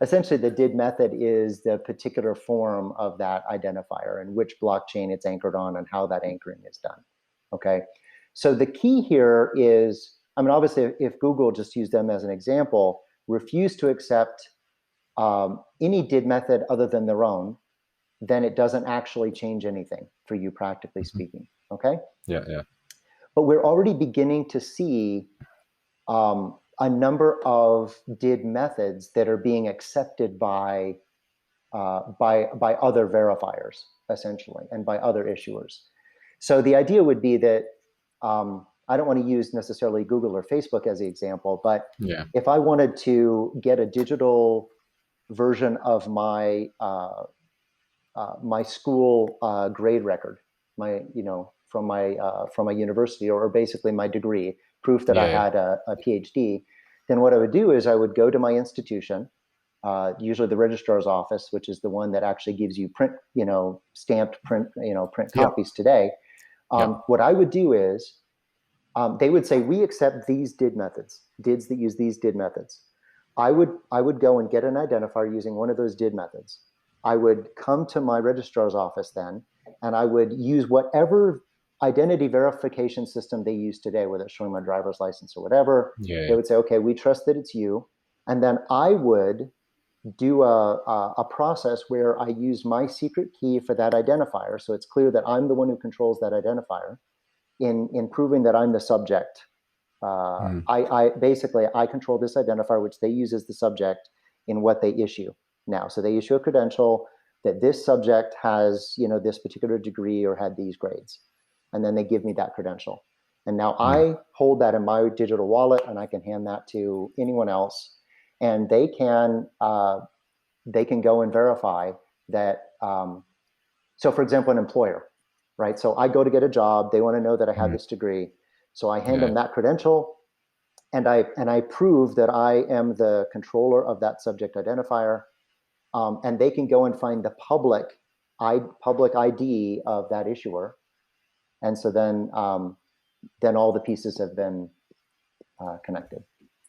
essentially the did method is the particular form of that identifier and which blockchain it's anchored on and how that anchoring is done. Okay. So the key here is, I mean, obviously, if Google, just use them as an example, refuse to accept any did method other than their own, then it doesn't actually change anything for you, practically speaking. Okay. Yeah, yeah. But we're already beginning to see a number of did methods that are being accepted by other verifiers, essentially, and by other issuers. So the idea would be that I don't want to use necessarily Google or Facebook as the example, but Yeah. if I wanted to get a digital version of my my school grade record, my from my university, or basically my degree, proof that I had a PhD, then what I would do is I would go to my institution, usually the registrar's office, which is the one that actually gives you print, stamped print copies today. What I would do is they would say, we accept these did methods, dids that use these did methods. I would go and get an identifier using one of those did methods. I would come to my registrar's office then, and I would use whatever identity verification system they use today, whether it's showing my driver's license or whatever. They would say, okay, we trust that it's you. And then I would do a process where I use my secret key for that identifier. So it's clear that I'm the one who controls that identifier in proving that I'm the subject. I basically control this identifier, which they use as the subject in what they issue now. So they issue a credential that this subject has, this particular degree or had these grades. And then they give me that credential. And now I hold that in my digital wallet, and I can hand that to anyone else. And they can go and verify that. So for example, an employer, right? So I go to get a job. They want to know that I have this degree. So I hand them that credential, and I prove that I am the controller of that subject identifier. And they can go and find the public ID of that issuer. And so then all the pieces have been connected.